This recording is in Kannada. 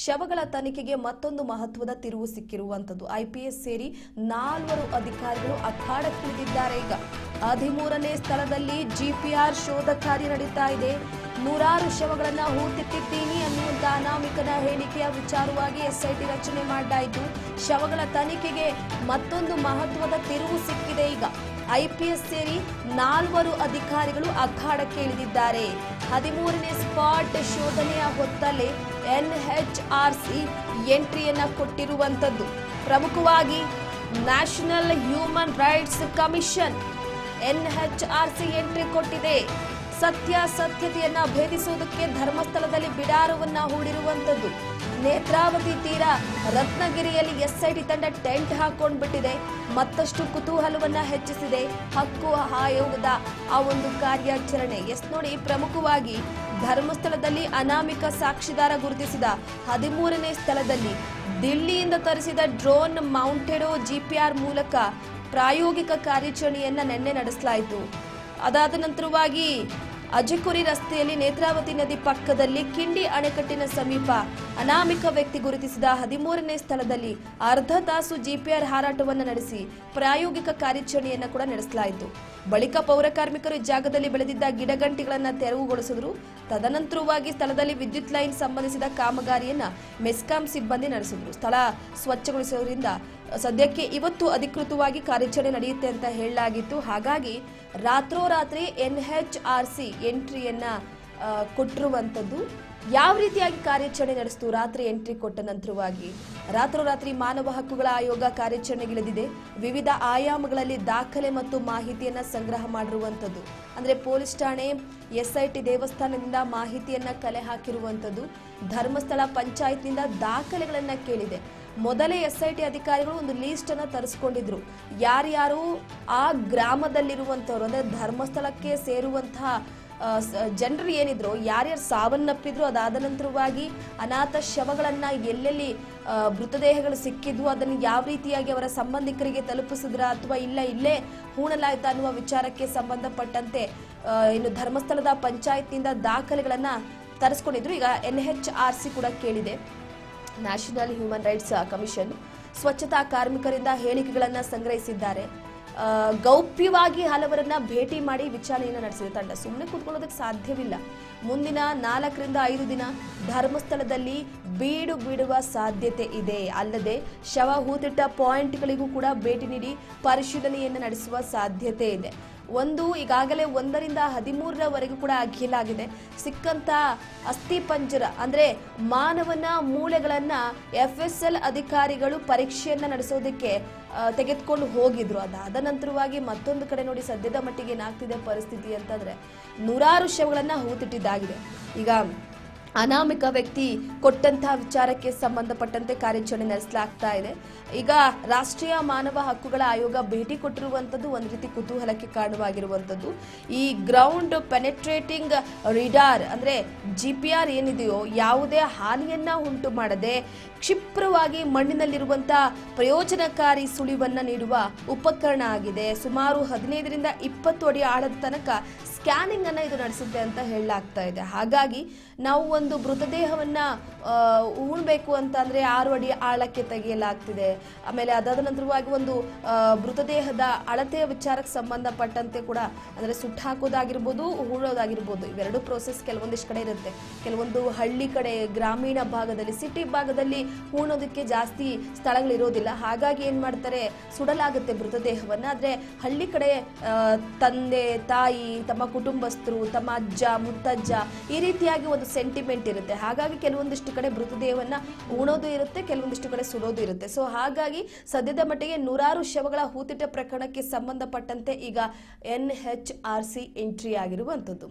ಶವಗಳ ತನಿಖೆಗೆ ಮತ್ತೊಂದು ಮಹತ್ವದ ತಿರುವು ಸಿಕ್ಕಿರುವಂತದ್ದು. ಐಪಿಎಸ್ ಸೇರಿ 4 ಅಧಿಕಾರಿಗಳು ಅಖಾಡಕ್ಕಿಳಿದಿದ್ದಾರೆ. ಈಗ 13ನೇ ಸ್ಥಳದಲ್ಲಿ ಜಿಪಿಆರ್ ಶೋಧ ಕಾರ್ಯ ನಡೀತಾ ಇದೆ. 100 ಶವಗಳನ್ನ ಹೂತಿಟ್ಟಿದ್ದೀನಿ ಅನ್ನುವಂತ ಅನಾಮಿಕನ ಹೇಳಿಕೆಯ ವಿಚಾರವಾಗಿ ಎಸ್ಐಟಿ ರಚನೆ ಮಾಡಲಾಯಿತು. ಶವಗಳ ತನಿಖೆಗೆ ಮತ್ತೊಂದು ಮಹತ್ವದ ತಿರುವು ಸಿಕ್ಕಿದೆ. ಈಗ ಐಪಿಎಸ್ ಸೇರಿ 4 ಅಧಿಕಾರಿಗಳು ಅಖಾಡಕ್ಕೆ ಇಳಿದಿದ್ದಾರೆ. 13ನೇ ಸ್ಪಾಟ್ ಶೋಧನೆಯ ಹೊತ್ತಲ್ಲೇ ಎನ್ಎಚ್ಆರ್ಸಿ ಎಂಟ್ರಿಯನ್ನ ಕೊಟ್ಟಿರುವಂತದ್ದು. ಪ್ರಮುಖವಾಗಿ national human rights commission NHRC entry ಕೊಟ್ಟಿದೆ. ಸತ್ಯಾಸತ್ಯತೆಯನ್ನ ಭೇದಿಸುವುದಕ್ಕೆ ಧರ್ಮಸ್ಥಳದಲ್ಲಿ ಬಿಡಾರವನ್ನ ಹೂಡಿರುವಂತದ್ದು. ನೇತ್ರಾವತಿ ತೀರ ರತ್ನಗಿರಿಯಲ್ಲಿ ಎಸ್ಐಟಿ ತಂಡ ಟೆಂಟ್ ಹಾಕೊಂಡ್ಬಿಟ್ಟಿದೆ. ಮತ್ತಷ್ಟು ಕುತೂಹಲವನ್ನ ಹೆಚ್ಚಿಸಿದೆ ಹಕ್ಕು ಆಯೋಗದ ಆ ಒಂದು ಕಾರ್ಯಾಚರಣೆ. ನೋಡಿ, ಪ್ರಮುಖವಾಗಿ ಧರ್ಮಸ್ಥಳದಲ್ಲಿ ಅನಾಮಿಕ ಸಾಕ್ಷಿದಾರ ಗುರುತಿಸಿದ 13ನೇ ಸ್ಥಳದಲ್ಲಿ ದಿಲ್ಲಿಯಿಂದ ತರಿಸಿದ ಡ್ರೋನ್ ಮೌಂಟೆಡ್ ಜಿಪಿಆರ್ ಮೂಲಕ ಪ್ರಾಯೋಗಿಕ ಕಾರ್ಯಾಚರಣೆಯನ್ನ ನಿನ್ನೆ ನಡೆಸಲಾಯಿತು. ಅದಾದ ನಂತರವಾಗಿ ಅಜಕುರಿ ರಸ್ತೆಯಲ್ಲಿ ನೇತ್ರಾವತಿ ನದಿ ಪಕ್ಕದಲ್ಲಿ ಕಿಂಡಿ ಅಣೆಕಟ್ಟಿನ ಸಮೀಪ ಅನಾಮಿಕ ವ್ಯಕ್ತಿ ಗುರುತಿಸಿದ 13ನೇ ಸ್ಥಳದಲ್ಲಿ ಅರ್ಧ ತಾಸು ಜಿಪಿಆರ್ ಹಾರಾಟವನ್ನು ನಡೆಸಿ ಪ್ರಾಯೋಗಿಕ ಕಾರ್ಯಾಚರಣೆಯನ್ನು ಕೂಡ ನಡೆಸಲಾಯಿತು. ಬಳಿಕ ಪೌರ ಕಾರ್ಮಿಕರು ಜಾಗದಲ್ಲಿ ಬೆಳೆದಿದ್ದ ಗಿಡಗಂಟಿಗಳನ್ನು ತೆರವುಗೊಳಿಸಿದರು. ತದನಂತರವಾಗಿ ಸ್ಥಳದಲ್ಲಿ ವಿದ್ಯುತ್ ಲೈನ್ ಸಂಬಂಧಿಸಿದ ಕಾಮಗಾರಿಯನ್ನ ಮೆಸ್ಕಾಂ ಸಿಬ್ಬಂದಿ ನಡೆಸಿದರು. ಸ್ಥಳ ಸ್ವಚ್ಛಗೊಳಿಸುವುದರಿಂದ ಸದ್ಯಕ್ಕೆ ಇವತ್ತು ಅಧಿಕೃತವಾಗಿ ಕಾರ್ಯಾಚರಣೆ ನಡೆಯುತ್ತೆ ಅಂತ ಹೇಳಲಾಗಿತ್ತು. ಹಾಗಾಗಿ ರಾತ್ರೋರಾತ್ರಿ ಎನ್ಎಚ್ಆರ್ಸಿ ಎಂಟ್ರಿಯನ್ನ ಕೊಟ್ಟಿರುವಂತದ್ದು. ಯಾವ ರೀತಿಯಾಗಿ ಕಾರ್ಯಾಚರಣೆ ನಡೆಸಿತು? ರಾತ್ರಿ ಎಂಟ್ರಿ ಕೊಟ್ಟ ನಂತರವಾಗಿ ರಾತ್ರೋರಾತ್ರಿ ಮಾನವ ಹಕ್ಕುಗಳ ಆಯೋಗ ಕಾರ್ಯಾಚರಣೆಗಿಳಿದಿದೆ. ವಿವಿಧ ಆಯಾಮಗಳಲ್ಲಿ ದಾಖಲೆ ಮತ್ತು ಮಾಹಿತಿಯನ್ನ ಸಂಗ್ರಹ ಮಾಡಿರುವಂತದ್ದು. ಅಂದ್ರೆ ಪೊಲೀಸ್ ಠಾಣೆ, ಎಸ್ಐಟಿ ದೇವಸ್ಥಾನದಿಂದ ಮಾಹಿತಿಯನ್ನ ಕಲೆ ಹಾಕಿರುವಂತದ್ದು. ಧರ್ಮಸ್ಥಳ ಪಂಚಾಯತ್ನಿಂದ ದಾಖಲೆಗಳನ್ನ ಕೇಳಿದೆ. ಮೊದಲೇ ಎಸ್ಐಟಿ ಅಧಿಕಾರಿಗಳು ಒಂದು ಲೀಸ್ಟ್ ಅನ್ನ ತರಿಸ್ಕೊಂಡಿದ್ರು. ಯಾರ್ಯಾರು ಆ ಗ್ರಾಮದಲ್ಲಿರುವಂತವ್ರು, ಅಂದ್ರೆ ಧರ್ಮಸ್ಥಳಕ್ಕೆ ಸೇರುವಂತಹ ಜನರು ಏನಿದ್ರು, ಯಾರ್ಯಾರು ಸಾವನ್ನಪ್ಪಿದ್ರು, ಅದಾದ ನಂತರವಾಗಿ ಅನಾಥ ಶವಗಳನ್ನ ಎಲ್ಲೆಲ್ಲಿ ಮೃತದೇಹಗಳು ಸಿಕ್ಕಿದ್ವು, ಅದನ್ನು ಯಾವ ರೀತಿಯಾಗಿ ಅವರ ಸಂಬಂಧಿಕರಿಗೆ ತಲುಪಿಸಿದ್ರ ಅಥವಾ ಇಲ್ಲೇ ಹೂಣಲಾಯ್ತಾ ಅನ್ನುವ ವಿಚಾರಕ್ಕೆ ಸಂಬಂಧಪಟ್ಟಂತೆ ಇನ್ನು ಧರ್ಮಸ್ಥಳದ ಪಂಚಾಯತ್ನಿಂದ ದಾಖಲೆಗಳನ್ನ ತರಿಸ್ಕೊಂಡಿದ್ರು. ಈಗ ಎನ್ಎಚ್ಆರ್ಸಿ ಕೂಡ ಕೇಳಿದೆ. ನ್ಯಾಷನಲ್ ಹ್ಯೂಮನ್ ರೈಟ್ಸ್ ಕಮಿಷನ್ ಸ್ವಚ್ಛತಾ ಕಾರ್ಮಿಕರಿಂದ ಹೇಳಿಕೆಗಳನ್ನು ಸಂಗ್ರಹಿಸಿದ್ದಾರೆ. ಗೌಪ್ಯವಾಗಿ ಹಲವರನ್ನ ಭೇಟಿ ಮಾಡಿ ವಿಚಾರಣೆಯನ್ನು ನಡೆಸಿದೆ ತಂಡ. ಸುಮ್ಮನೆ ಕೂತ್ಕೊಳ್ಳೋದಕ್ಕೆ ಸಾಧ್ಯವಿಲ್ಲ. ಮುಂದಿನ 4 ರಿಂದ 5 ದಿನ ಧರ್ಮಸ್ಥಳದಲ್ಲಿ ಬೀಡು ಬಿಡುವ ಸಾಧ್ಯತೆ ಇದೆ. ಅಲ್ಲದೆ ಶವ ಹೂತಿಟ್ಟ ಪಾಯಿಂಟ್ಗಳಿಗೂ ಕೂಡ ಭೇಟಿ ನೀಡಿ ಪರಿಶೀಲನೆಯನ್ನು ನಡೆಸುವ ಸಾಧ್ಯತೆ ಇದೆ. ಈಗಾಗಲೇ 1 ರಿಂದ 13ರವರೆಗೂ ಕೂಡ ಅಖಿಲಾಗಿದೆ. ಸಿಕ್ಕಂತ ಅಸ್ಥಿ ಪಂಜರ ಅಂದ್ರೆ ಮಾನವನ ಮೂಳೆಗಳನ್ನ FSL ಅಧಿಕಾರಿಗಳು ಪರೀಕ್ಷೆಯನ್ನ ನಡೆಸೋದಕ್ಕೆ ತೆಗೆದುಕೊಂಡು ಹೋಗಿದ್ರು. ಅದಾದ ನಂತರವಾಗಿ ಮತ್ತೊಂದು ಕಡೆ ನೋಡಿ, ಸದ್ಯದ ಮಟ್ಟಿಗೆ ಏನಾಗ್ತಿದೆ ಪರಿಸ್ಥಿತಿ ಅಂತಂದ್ರೆ 100 ಶವಗಳನ್ನ ಹೂತಿಟ್ಟಿದ್ದಾಗಿದೆ. ಈಗ ಅನಾಮಿಕ ವ್ಯಕ್ತಿ ಕೊಟ್ಟಂತಹ ವಿಚಾರಕ್ಕೆ ಸಂಬಂಧಪಟ್ಟಂತೆ ಕಾರ್ಯಾಚರಣೆ ನಡೆಸಲಾಗ್ತಾ ಇದೆ. ಈಗ ರಾಷ್ಟ್ರೀಯ ಮಾನವ ಹಕ್ಕುಗಳ ಆಯೋಗ ಭೇಟಿ ಕೊಟ್ಟಿರುವಂತದ್ದು ಒಂದು ರೀತಿ ಕುತೂಹಲಕ್ಕೆ ಕಾರಣವಾಗಿರುವಂತದ್ದು. ಈ ಗ್ರೌಂಡ್ ಪೆನೆಟ್ರೇಟಿಂಗ್ ರಿಡಾರ್ ಅಂದ್ರೆ ಜಿಪಿಆರ್ ಏನಿದೆಯೋ ಯಾವುದೇ ಹಾನಿಯನ್ನ ಉಂಟು ಮಾಡದೆ ಕ್ಷಿಪ್ರವಾಗಿ ಮಣ್ಣಿನಲ್ಲಿರುವಂತಹ ಪ್ರಯೋಜನಕಾರಿ ಸುಳಿವನ್ನ ನೀಡುವ ಉಪಕರಣ ಆಗಿದೆ. ಸುಮಾರು 15 ರಿಂದ 20 ಅಡಿ ಆಳದ ತನಕ ಸ್ಕ್ಯಾನಿಂಗ್ ಅನ್ನ ಇದು ನಡೆಸುತ್ತೆ ಅಂತ ಹೇಳಲಾಗ್ತಾ ಇದೆ. ಹಾಗಾಗಿ ನಾವು ಒಂದು ಮೃತದೇಹವನ್ನ ಉಣ್ಬೇಕು ಅಂತ ಅಂದ್ರೆ 6 ಅಡಿ ಆಳಕ್ಕೆ ತೆಗೆಯಲಾಗ್ತಿದೆ. ಆಮೇಲೆ ಅದಾದ ನಂತರವಾಗಿ ಒಂದು ಮೃತದೇಹದ ಅಳತೆಯ ವಿಚಾರಕ್ಕೆ ಸಂಬಂಧಪಟ್ಟಂತೆ ಕೂಡ ಅಂದ್ರೆ ಸುಟ್ಟು ಹಾಕೋದಾಗಿರ್ಬೋದು, ಹೂಳೋದಾಗಿರ್ಬೋದು, ಇವೆರಡು ಪ್ರೋಸೆಸ್ ಕೆಲವೊಂದಿಷ್ಟು ಕಡೆ ಇರುತ್ತೆ. ಕೆಲವೊಂದು ಹಳ್ಳಿ ಕಡೆ, ಗ್ರಾಮೀಣ ಭಾಗದಲ್ಲಿ, ಸಿಟಿ ಭಾಗದಲ್ಲಿ ಹೂಣೋದಕ್ಕೆ ಜಾಸ್ತಿ ಸ್ಥಳಗಳಿರೋದಿಲ್ಲ. ಹಾಗಾಗಿ ಏನ್ ಮಾಡ್ತಾರೆ, ಸುಡಲಾಗುತ್ತೆ ಮೃತದೇಹವನ್ನ. ಆದ್ರೆ ಹಳ್ಳಿ ಕಡೆ ತಂದೆ ತಾಯಿ, ತಮ್ಮ ಕುಟುಂಬಸ್ಥರು, ತಮ್ಮ ಅಜ್ಜ ಮುತ್ತಜ್ಜ, ಈ ರೀತಿಯಾಗಿ ಒಂದು ಸೆಂಟಿಮೆಂಟ್ ಇರುತ್ತೆ. ಹಾಗಾಗಿ ಕೆಲವೊಂದಿಷ್ಟು ಕಡೆ ಮೃತದೇಹವನ್ನ ಉಣೋದು ಇರುತ್ತೆ, ಕೆಲವೊಂದಿಷ್ಟು ಕಡೆ ಸುಡೋದು ಇರುತ್ತೆ. ಸೊ ಹಾಗಾಗಿ ಸದ್ಯದ ಮಟ್ಟಿಗೆ 100 ಶವಗಳ ಹೂತಿಟ್ಟ ಪ್ರಕರಣಕ್ಕೆ ಸಂಬಂಧಪಟ್ಟಂತೆ ಈಗ ಎನ್ಎಚ್ಆರ್ಸಿ ಎಂಟ್ರಿ ಆಗಿರುವಂತದ್ದು.